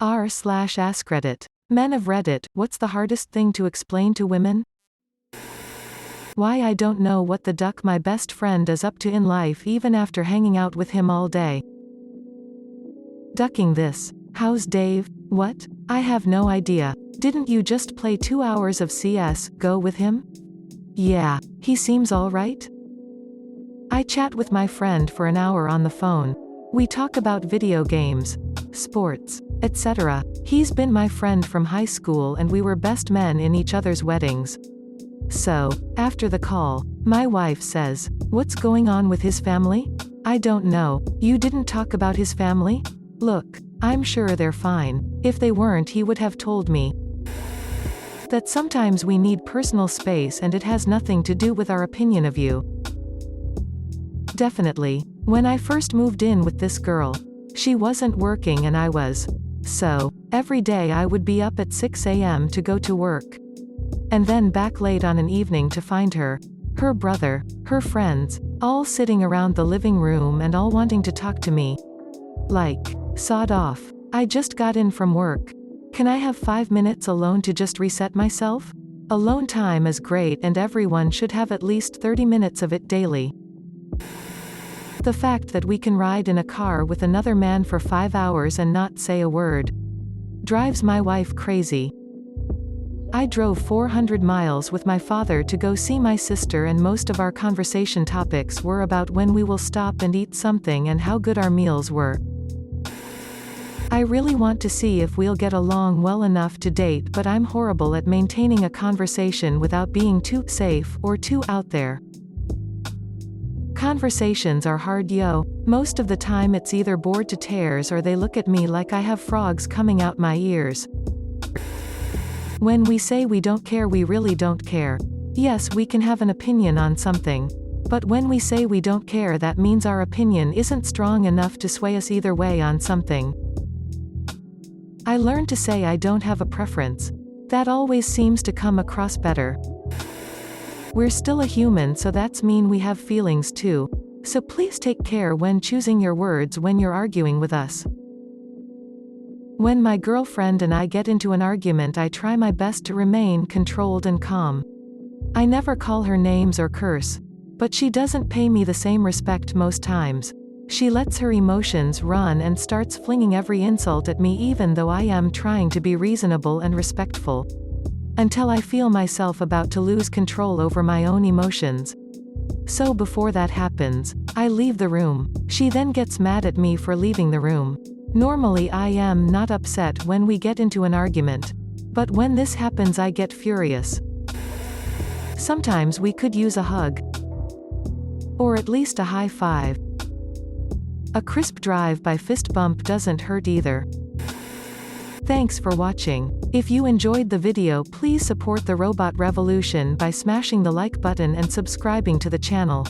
r/AskReddit. Men of Reddit, what's the hardest thing to explain to women? Why I don't know what the duck my best friend is up to in life even after hanging out with him all day. Ducking this. How's Dave? What? I have no idea. Didn't you just play 2 hours of CS::GO with him? Yeah, he seems alright. I chat with my friend for an hour on the phone. We talk about video games, sports, etc. He's been my friend from high school and we were best men in each other's weddings. So, after the call, my wife says, "What's going on with his family?" I don't know. You didn't talk about his family? Look, I'm sure they're fine. If they weren't, he would have told me. That sometimes we need personal space and it has nothing to do with our opinion of you. Definitely. When I first moved in with this girl, she wasn't working and I was. So, every day I would be up at 6 a.m. to go to work. And then back late on an evening to find her brother, her friends, all sitting around the living room and all wanting to talk to me. Like, sod off. I just got in from work. Can I have 5 minutes alone to just reset myself? Alone time is great and everyone should have at least 30 minutes of it daily. The fact that we can ride in a car with another man for 5 hours and not say a word drives my wife crazy. I drove 400 miles with my father to go see my sister and most of our conversation topics were about when we will stop and eat something and how good our meals were. I really want to see if we'll get along well enough to date, but I'm horrible at maintaining a conversation without being too safe or too out there. Conversations are hard, yo. Most of the time it's either bored to tears or they look at me like I have frogs coming out my ears. When we say we don't care, we really don't care. Yes, we can have an opinion on something. But when we say we don't care, that means our opinion isn't strong enough to sway us either way on something. I learned to say I don't have a preference. That always seems to come across better. We're still a human, so that's mean we have feelings too. So please take care when choosing your words when you're arguing with us. When my girlfriend and I get into an argument, I try my best to remain controlled and calm. I never call her names or curse. But she doesn't pay me the same respect most times. She lets her emotions run and starts flinging every insult at me even though I am trying to be reasonable and respectful. Until I feel myself about to lose control over my own emotions. So before that happens, I leave the room. She then gets mad at me for leaving the room. Normally I am not upset when we get into an argument. But when this happens I get furious. Sometimes we could use a hug. Or at least a high five. A crisp drive-by fist bump doesn't hurt either. Thanks for watching. If you enjoyed the video, please support the robot revolution by smashing the like button and subscribing to the channel.